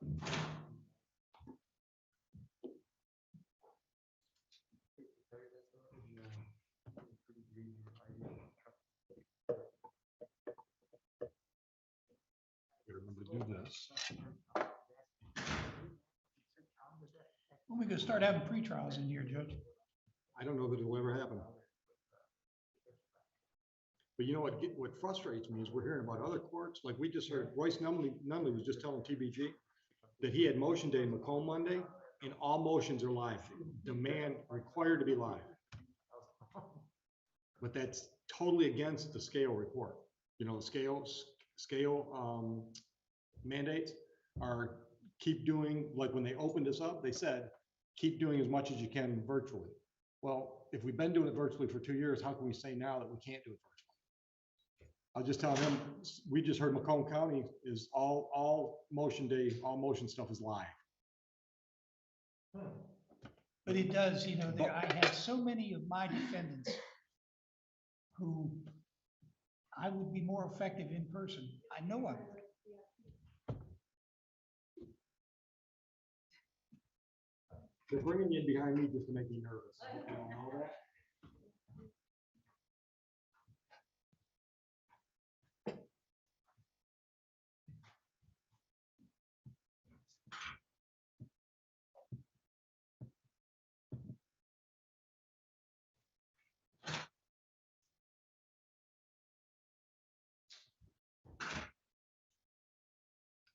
Remember to do this. When we gonna start having pre-trials in here, Judge? I don't know that it'll ever happen. But you know what frustrates me is we're hearing about other courts, like we just heard Royce Nunley was just telling TBG that he had motion day in Macomb Monday, and all motions are live. Demand required to be live. But that's totally against the scale report. You know, the scale mandates are keep doing, like when they opened us up, they said, keep doing as much as you can virtually. Well, if we've been doing it virtually for 2 years, how can we say now that we can't do it virtually? I'll just tell him, we just heard Macomb County is all motion day, all motion stuff is live. But it does, you know, I had so many of my defendants who I would be more effective in person. I know I would. They're bringing you in behind me just to make me nervous. You know that?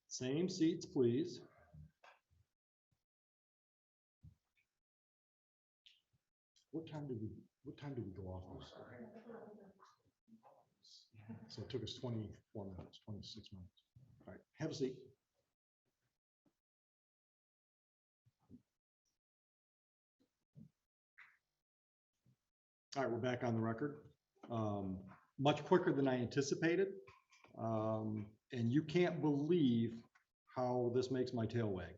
Same seats, please. What time did we go off this? So it took us 24 minutes, 26 minutes. All right, have a seat. All right, we're back on the record. Much quicker than I anticipated. And you can't believe how this makes my tail wag.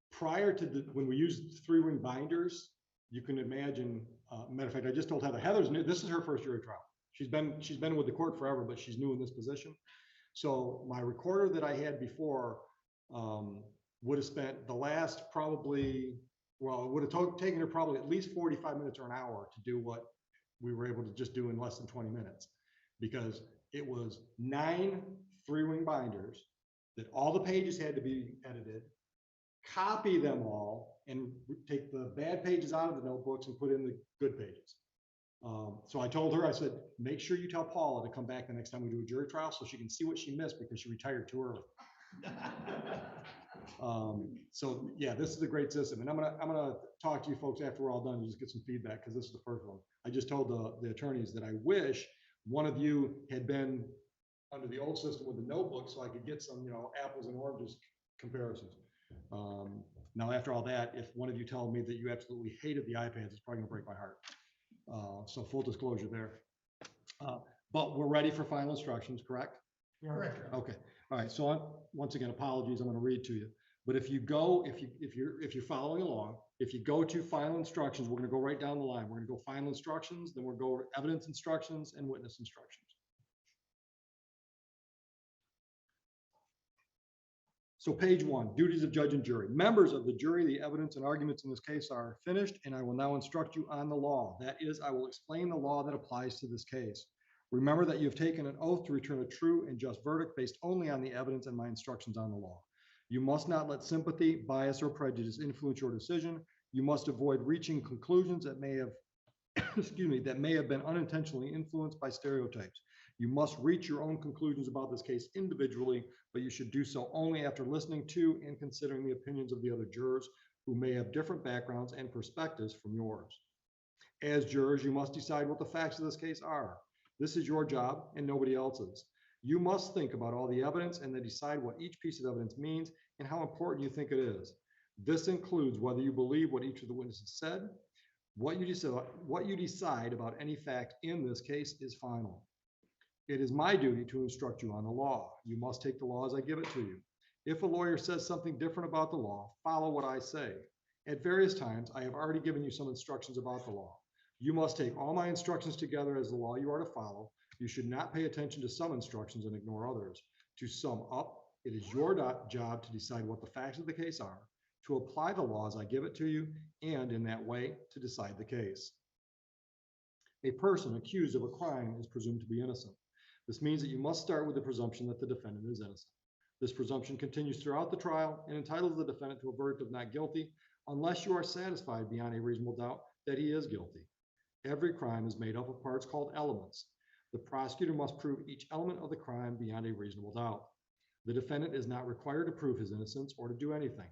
Prior to when we used 3-ring binders, you can imagine, matter of fact, I just told Heather's new, this is her first jury trial. She's been with the court forever, but she's new in this position. So my recorder that I had before would have spent the last probably, well, it would have taken her probably at least 45 minutes or an hour to do what we were able to just do in less than 20 minutes, because it was 9 3-ring binders that all the pages had to be edited, copy them all, and take the bad pages out of the notebooks and put in the good pages. So I told her, I said, make sure you tell Paula to come back the next time we do a jury trial so she can see what she missed because she retired too early. So yeah, this is a great system, and I'm gonna talk to you folks after we're all done and just get some feedback, because this is the first one. I just told the attorneys that I wish one of you had been under the old system with the notebook so I could get some, you know, apples and oranges comparisons. Now, after all that, if one of you tell me that you absolutely hated the iPads, it's probably gonna break my heart. So full disclosure there. But we're ready for final instructions, correct? Correct. Okay. All right. So once again, apologies. I'm going to read to you. But if you're following along, if you go to final instructions, we're going to go right down the line. We're going to go final instructions, then we'll go evidence instructions and witness instructions. So page 1, duties of judge and jury. Members of the jury, the evidence and arguments in this case are finished, and I will now instruct you on the law. That is, I will explain the law that applies to this case. Remember that you have taken an oath to return a true and just verdict based only on the evidence and my instructions on the law. You must not let sympathy, bias, or prejudice influence your decision. You must avoid reaching conclusions that may have, that may have been unintentionally influenced by stereotypes. You must reach your own conclusions about this case individually, but you should do so only after listening to and considering the opinions of the other jurors who may have different backgrounds and perspectives from yours. As jurors, you must decide what the facts of this case are. This is your job and nobody else's. You must think about all the evidence and then decide what each piece of evidence means and how important you think it is. This includes whether you believe what each of the witnesses said. What you decide about any fact in this case is final. It is my duty to instruct you on the law. You must take the law as I give it to you. If a lawyer says something different about the law, follow what I say. At various times, I have already given you some instructions about the law. You must take all my instructions together as the law you are to follow. You should not pay attention to some instructions and ignore others. To sum up, it is your job to decide what the facts of the case are, to apply the laws I give it to you, and in that way, to decide the case. A person accused of a crime is presumed to be innocent. This means that you must start with the presumption that the defendant is innocent. This presumption continues throughout the trial and entitles the defendant to a verdict of not guilty unless you are satisfied beyond a reasonable doubt that he is guilty. Every crime is made up of parts called elements. The prosecutor must prove each element of the crime beyond a reasonable doubt. The defendant is not required to prove his innocence or to do anything.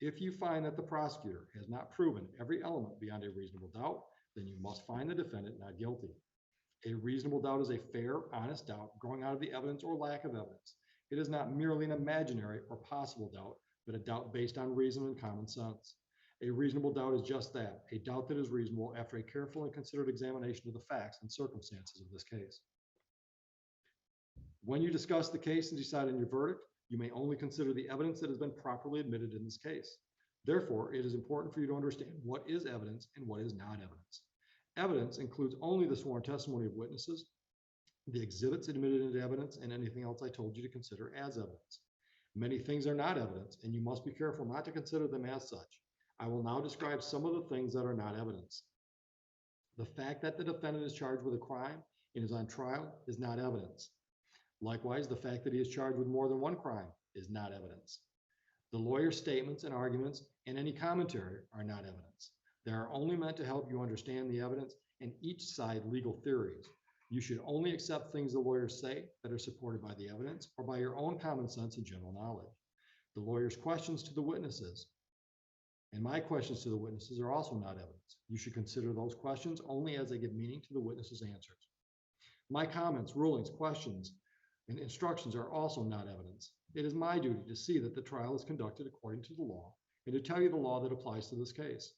If you find that the prosecutor has not proven every element beyond a reasonable doubt, then you must find the defendant not guilty. A reasonable doubt is a fair, honest doubt growing out of the evidence or lack of evidence. It is not merely an imaginary or possible doubt, but a doubt based on reason and common sense. A reasonable doubt is just that, a doubt that is reasonable after a careful and considered examination of the facts and circumstances of this case. When you discuss the case and decide on your verdict, you may only consider the evidence that has been properly admitted in this case. Therefore, it is important for you to understand what is evidence and what is not evidence. Evidence includes only the sworn testimony of witnesses, the exhibits admitted into evidence, and anything else I told you to consider as evidence. Many things are not evidence, and you must be careful not to consider them as such. I will now describe some of the things that are not evidence. The fact that the defendant is charged with a crime and is on trial is not evidence. Likewise, the fact that he is charged with more than one crime is not evidence. The lawyer's statements and arguments and any commentary are not evidence. They are only meant to help you understand the evidence and each side's legal theories. You should only accept things the lawyers say that are supported by the evidence or by your own common sense and general knowledge. The lawyer's questions to the witnesses and my questions to the witnesses are also not evidence. You should consider those questions only as they give meaning to the witnesses' answers. My comments, rulings, questions, and instructions are also not evidence. It is my duty to see that the trial is conducted according to the law and to tell you the law that applies to this case.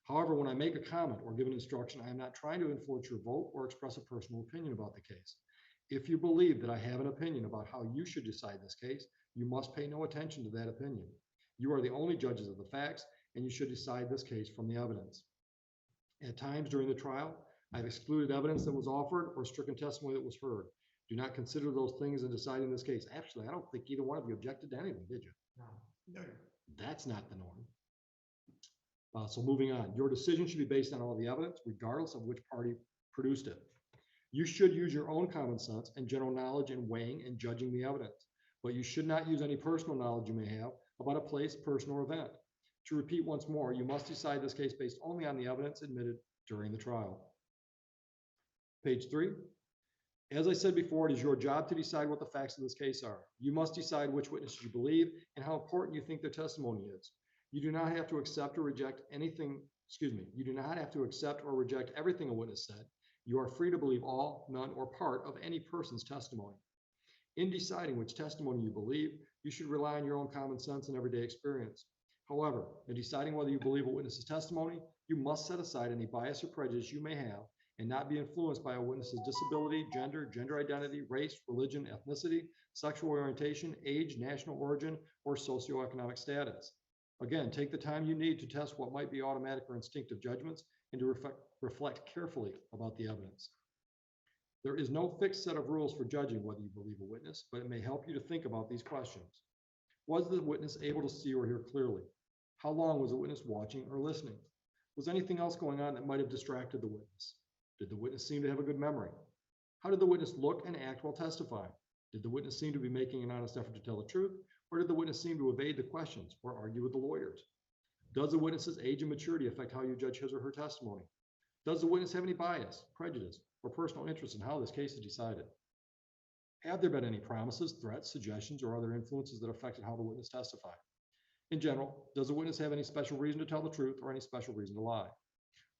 However, when I make a comment or give an instruction, I am not trying to influence your vote or express a personal opinion about the case. If you believe that I have an opinion about how you should decide this case, you must pay no attention to that opinion. You are the only judges of the facts, and you should decide this case from the evidence. At times during the trial, I've excluded evidence that was offered or stricken testimony that was heard. Do not consider those things in deciding this case. Actually, I don't think either one of you objected to anything, did you? No. That's not the norm. So moving on, your decision should be based on all the evidence, regardless of which party produced it. You should use your own common sense and general knowledge in weighing and judging the evidence, but you should not use any personal knowledge you may have about a place, person, or event. To repeat once more, you must decide this case based only on the evidence admitted during the trial. Page 3. As I said before, it is your job to decide what the facts of this case are. You must decide which witnesses you believe and how important you think their testimony is. You do not have to accept or reject anything, you do not have to accept or reject everything a witness said. You are free to believe all, none, or part of any person's testimony. In deciding which testimony you believe, you should rely on your own common sense and everyday experience. However, in deciding whether you believe a witness's testimony, you must set aside any bias or prejudice you may have and not be influenced by a witness's disability, gender identity, race, religion, ethnicity, sexual orientation, age, national origin, or socioeconomic status. Again, take the time you need to test what might be automatic or instinctive judgments and to reflect carefully about the evidence. There is no fixed set of rules for judging whether you believe a witness, but it may help you to think about these questions. Was the witness able to see or hear clearly? How long was the witness watching or listening? Was anything else going on that might have distracted the witness? Did the witness seem to have a good memory? How did the witness look and act while testifying? Did the witness seem to be making an honest effort to tell the truth, or did the witness seem to evade the questions or argue with the lawyers? Does the witness's age and maturity affect how you judge his or her testimony? Does the witness have any bias, prejudice, or personal interest in how this case is decided? Have there been any promises, threats, suggestions, or other influences that affected how the witness testified? In general, does the witness have any special reason to tell the truth or any special reason to lie?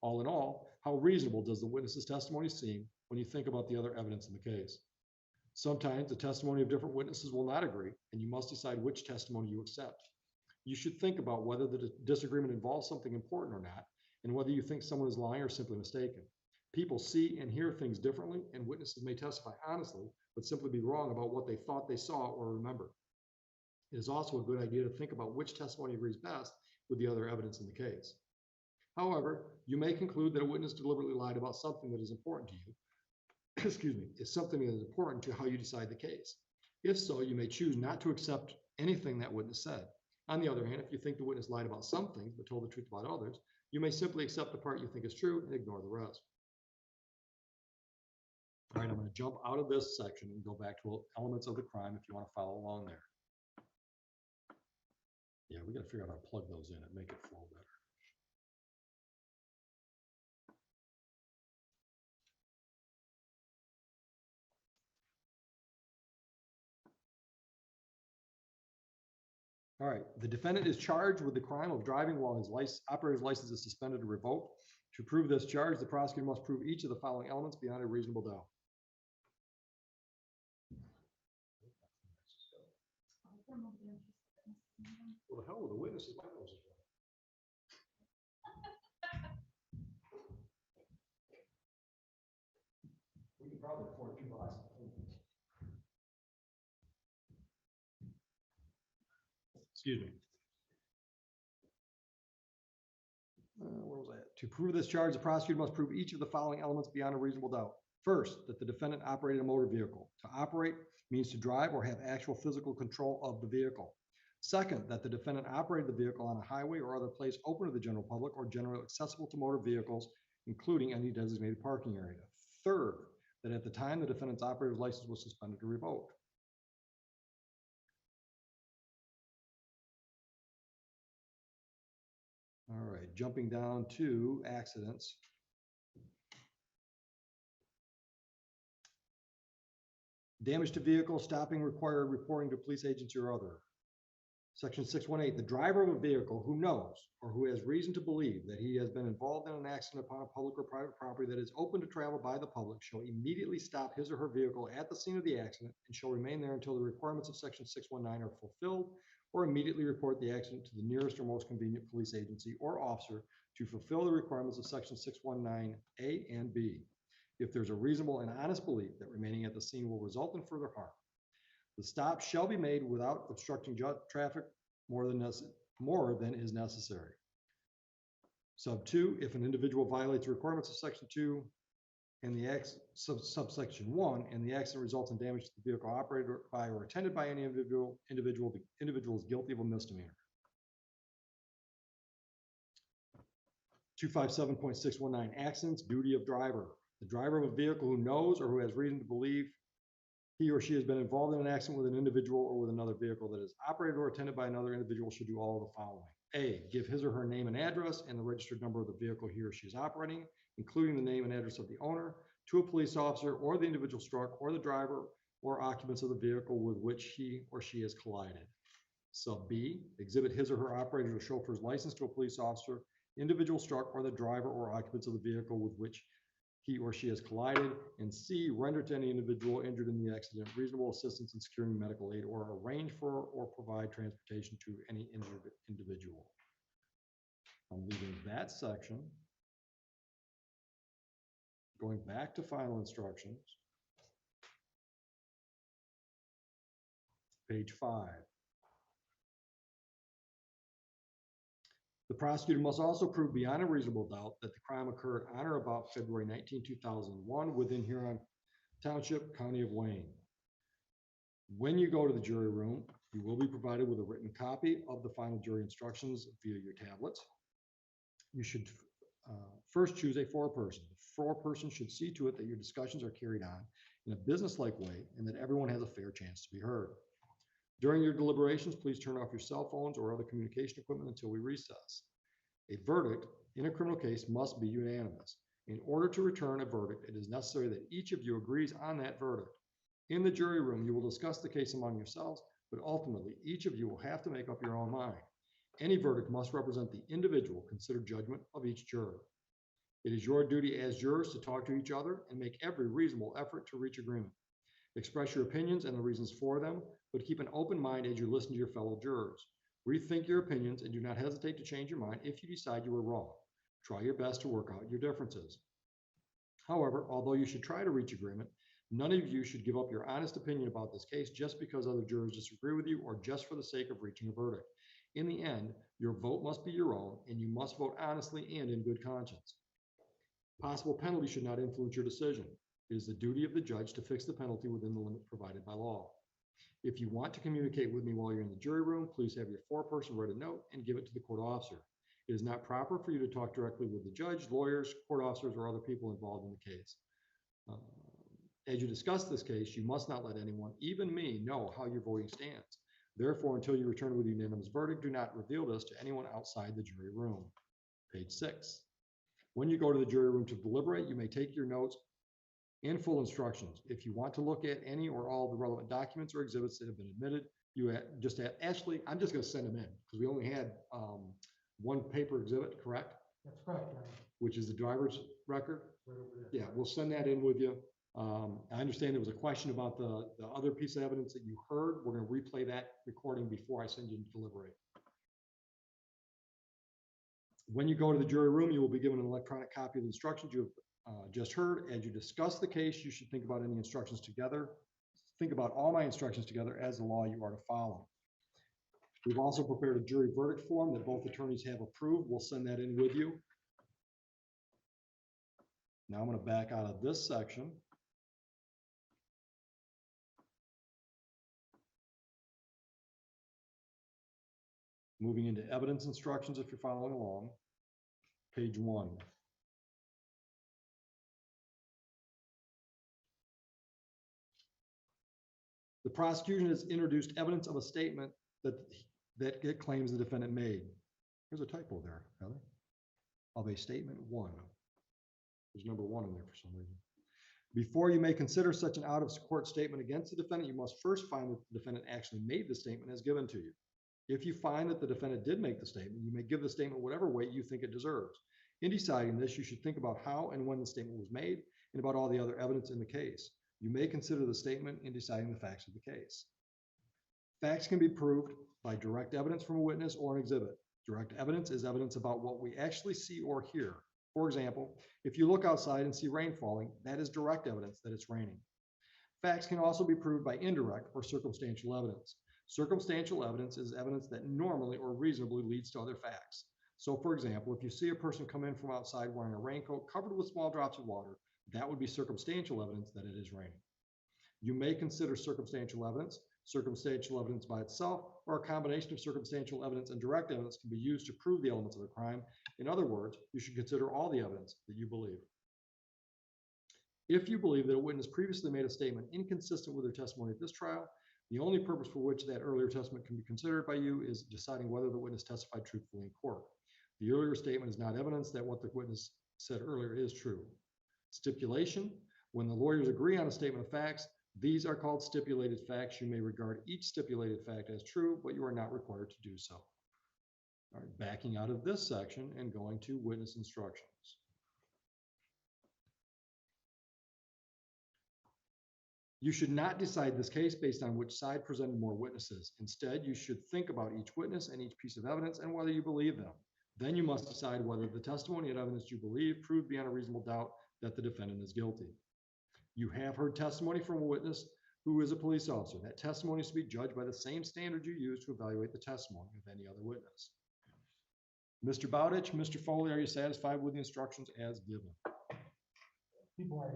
All in all, how reasonable does the witness's testimony seem when you think about the other evidence in the case? Sometimes the testimony of different witnesses will not agree, and you must decide which testimony you accept. You should think about whether the disagreement involves something important or not, and whether you think someone is lying or simply mistaken. People see and hear things differently, and witnesses may testify honestly, but simply be wrong about what they thought they saw or remembered. It is also a good idea to think about which testimony agrees best with the other evidence in the case. However, you may conclude that a witness deliberately lied about something that is important to you, excuse me, is something that is important to how you decide the case. If so, you may choose not to accept anything that witness said. On the other hand, if you think the witness lied about some things but told the truth about others, you may simply accept the part you think is true and ignore the rest. All right, I'm going to jump out of this section and go back to elements of the crime if you want to follow along there. Yeah, we got to figure out how to plug those in and make it flow better. All right, the defendant is charged with the crime of driving while his operator's license is suspended or revoked. To prove this charge, the prosecutor must prove each of the following elements beyond a reasonable doubt. Well, the hell with the witnesses, my nose is running. We can probably afford 2 boxes. Excuse me. Where was that? To prove this charge, the prosecutor must prove each of the following elements beyond a reasonable doubt. First, that the defendant operated a motor vehicle. To operate means to drive or have actual physical control of the vehicle. Second, that the defendant operated the vehicle on a highway or other place open to the general public or generally accessible to motor vehicles, including any designated parking area. Third, that at the time the defendant's operator's license was suspended or revoked. All right, jumping down to accidents. Damage to vehicle, stopping required, reporting to police agency or other. Section 618, the driver of a vehicle who knows or who has reason to believe that he has been involved in an accident upon a public or private property that is open to travel by the public shall immediately stop his or her vehicle at the scene of the accident and shall remain there until the requirements of Section 619 are fulfilled, or immediately report the accident to the nearest or most convenient police agency or officer to fulfill the requirements of Section 619A and B, if there's a reasonable and honest belief that remaining at the scene will result in further harm. The stop shall be made without obstructing traffic more than is necessary. Sub 2, if an individual violates the requirements of Section 2 and the subsection 1 and the accident results in damage to the vehicle operated by or attended by any individual, the individual is guilty of a misdemeanor. 257.619 accidents, duty of driver. The driver of a vehicle who knows or who has reason to believe he or she has been involved in an accident with an individual or with another vehicle that is operated or attended by another individual should do all of the following. A, give his or her name and address and the registered number of the vehicle he or she is operating, including the name and address of the owner, to a police officer or the individual struck or the driver or occupants of the vehicle with which he or she has collided. Sub B, exhibit his or her operator's or chauffeur's license to a police officer, individual struck, or the driver or occupants of the vehicle with which he or she has collided. And C, render to any individual injured in the accident reasonable assistance in securing medical aid or arrange for or provide transportation to any injured individual. I'm leaving that section. Going back to final instructions. Page 5. The prosecutor must also prove beyond a reasonable doubt that the crime occurred on or about February 19, 2001 within Huron Township, County of Wayne. When you go to the jury room, you will be provided with a written copy of the final jury instructions via your tablets. You should first choose a foreperson. The foreperson should see to it that your discussions are carried on in a businesslike way and that everyone has a fair chance to be heard. During your deliberations, please turn off your cell phones or other communication equipment until we recess. A verdict in a criminal case must be unanimous. In order to return a verdict, it is necessary that each of you agrees on that verdict. In the jury room, you will discuss the case among yourselves, but ultimately, each of you will have to make up your own mind. Any verdict must represent the individual considered judgment of each juror. It is your duty as jurors to talk to each other and make every reasonable effort to reach agreement. Express your opinions and the reasons for them, but keep an open mind as you listen to your fellow jurors. Rethink your opinions and do not hesitate to change your mind if you decide you were wrong. Try your best to work out your differences. However, although you should try to reach agreement, none of you should give up your honest opinion about this case just because other jurors disagree with you or just for the sake of reaching a verdict. In the end, your vote must be your own and you must vote honestly and in good conscience. Possible penalty should not influence your decision. It is the duty of the judge to fix the penalty within the limit provided by law. If you want to communicate with me while you're in the jury room, please have your foreperson write a note and give it to the court officer. It is not proper for you to talk directly with the judge, lawyers, court officers, or other people involved in the case. As you discuss this case, you must not let anyone, even me, know how your voting stands. Therefore, until you return with a unanimous verdict, do not reveal this to anyone outside the jury room. Page 6. When you go to the jury room to deliberate, you may take your notes and full instructions. If you want to look at any or all the relevant documents or exhibits that have been admitted, actually, I'm just going to send them in because we only had one paper exhibit, correct? That's correct, Your Honor. Which is the driver's record. Right over there. Yeah, we'll send that in with you. I understand there was a question about the other piece of evidence that you heard. We're going to replay that recording before I send you to deliberate. When you go to the jury room, you will be given an electronic copy of the instructions you have just heard. As you discuss the case, you should think about any instructions together. Think about all my instructions together as the law you are to follow. We've also prepared a jury verdict form that both attorneys have approved. We'll send that in with you. Now I'm going to back out of this section. Moving into evidence instructions if you're following along. Page 1. The prosecution has introduced evidence of a statement that it claims the defendant made. There's a typo there, Heather. Of a statement 1. There's number 1 in there for some reason. Before you may consider such an out-of-court statement against the defendant, you must first find that the defendant actually made the statement as given to you. If you find that the defendant did make the statement, you may give the statement whatever weight you think it deserves. In deciding this, you should think about how and when the statement was made and about all the other evidence in the case. You may consider the statement in deciding the facts of the case. Facts can be proved by direct evidence from a witness or an exhibit. Direct evidence is evidence about what we actually see or hear. For example, if you look outside and see rain falling, that is direct evidence that it's raining. Facts can also be proved by indirect or circumstantial evidence. Circumstantial evidence is evidence that normally or reasonably leads to other facts. So, for example, if you see a person come in from outside wearing a raincoat covered with small drops of water, that would be circumstantial evidence that it is raining. You may consider circumstantial evidence by itself, or a combination of circumstantial evidence and direct evidence can be used to prove the elements of the crime. In other words, you should consider all the evidence that you believe. If you believe that a witness previously made a statement inconsistent with their testimony at this trial, the only purpose for which that earlier testimony can be considered by you is deciding whether the witness testified truthfully in court. The earlier statement is not evidence that what the witness said earlier is true. Stipulation: when the lawyers agree on a statement of facts, these are called stipulated facts. You may regard each stipulated fact as true, but you are not required to do so. All right, backing out of this section and going to witness instructions. You should not decide this case based on which side presented more witnesses. Instead, you should think about each witness and each piece of evidence and whether you believe them. Then you must decide whether the testimony and evidence you believe prove beyond a reasonable doubt that the defendant is guilty. You have heard testimony from a witness who is a police officer. That testimony is to be judged by the same standard you use to evaluate the testimony of any other witness. Mr. Bowditch, Mr. Foley, are you satisfied with the instructions as given? People are,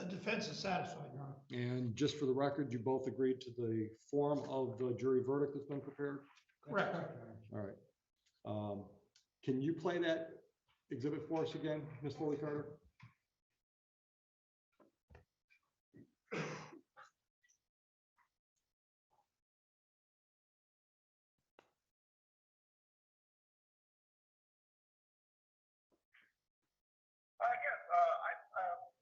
Defense is satisfied, Your Honor. And just for the record, you both agreed to the form of the jury verdict that's been prepared? Correct. All right. Can you play that exhibit for us again, Ms. Foley Carter? I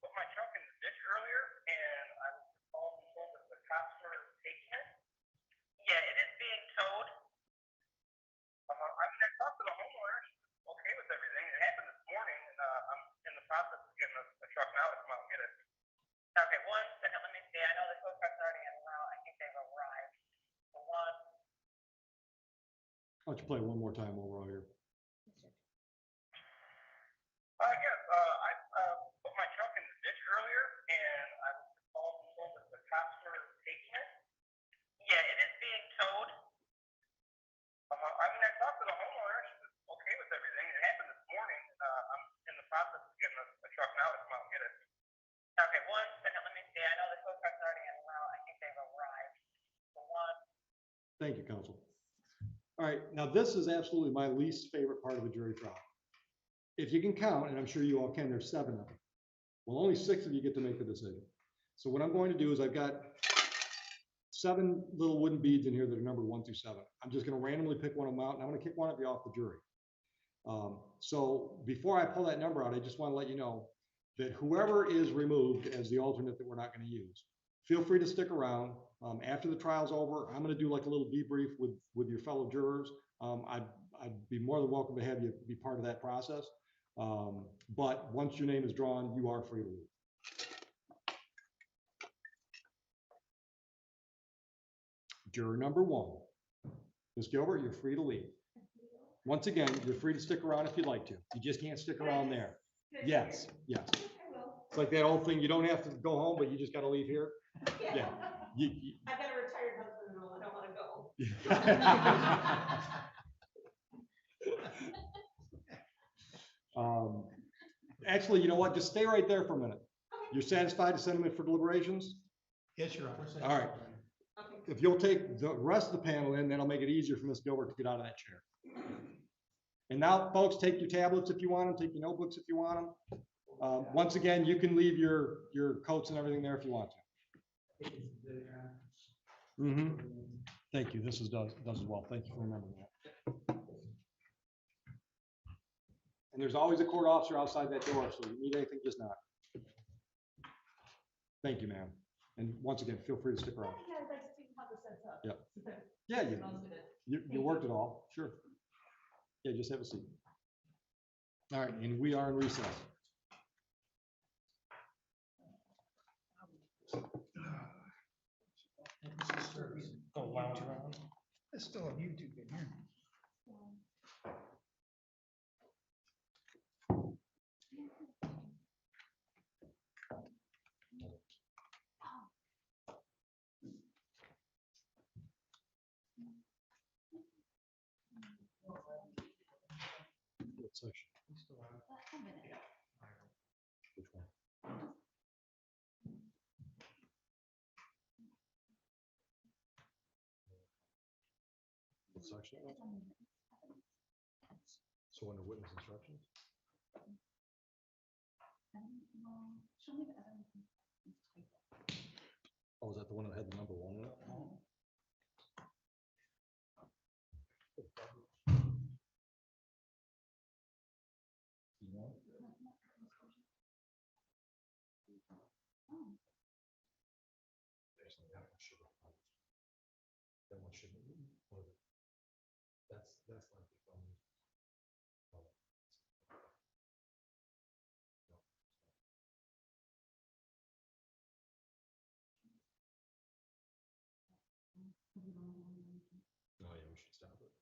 put my truck in the ditch earlier, and I was called and told that the cops were taking it. Yeah, it is being towed. I talked to the homeowner. She's okay with everything. It happened this morning, and I'm in the process of getting a truck now to come out and get it. Okay, one second. Let me see. I know the tow truck's already in route. I think they've arrived. The one. Why don't you play it one more time while we're out here? I put my truck in the ditch earlier, and I was called and told that the cops were taking it. Yeah, it is being towed. I talked to the homeowner. She's okay with everything. It happened this morning, and I'm in the process of getting a truck now to come out and get it. Okay, one Thank you, counsel. All right, now this is absolutely my least favorite part of a jury trial. If you can count, and I'm sure you all can, there's 7 of them. Well, only 6 of you get to make the decision. So what I'm going to do is I've got 7 little wooden beads in here that are numbered 1 through 7. I'm just going to randomly pick one of them out, and I'm going to kick one of you off the jury. So before I pull that number out, I just want to let you know that whoever is removed as the alternate that we're not going to use, feel free to stick around. After the trial's over, I'm going to do like a little debrief with your fellow jurors. I'd be more than welcome to have you be part of that process. But once your name is drawn, you are free to leave. Juror number 1. Ms. Gilbert, you're free to leave. Once again, you're free to stick around if you'd like to. You just can't stick around there. Yes, yes. It's like that old thing, you don't have to go home, but you just got to leave here. Yeah. I've got a retired husband and all, I don't want to go. Actually, you know what? Just stay right there for a minute. You're satisfied to send them in for deliberations? Yes, Your Honor. All right. If you'll take the rest of the panel in, that'll make it easier for Ms. Gilbert to get out of that chair. And now, folks, take your tablets if you want them, take your notebooks if you want them. Once again, you can leave your coats and everything there if you want to. Thank you. This does as well. Thank you for remembering that. And there's always a court officer outside that door, so if you need anything, just knock. Thank you, ma'am. And once again, feel free to stick around. Yeah, I'd like to see how this sets up. Yep. Yeah, you worked it all. Sure. Yeah, just have a seat. All right, and we are in recess. Go lounge around. There's still on YouTube in here. What section? Which one? What section? So under witness instructions? Oh, is that the one that had the number 1 in it? You know? Actually, that one should have. That one should have. That's like the phone. Oh, yeah, we should stop it.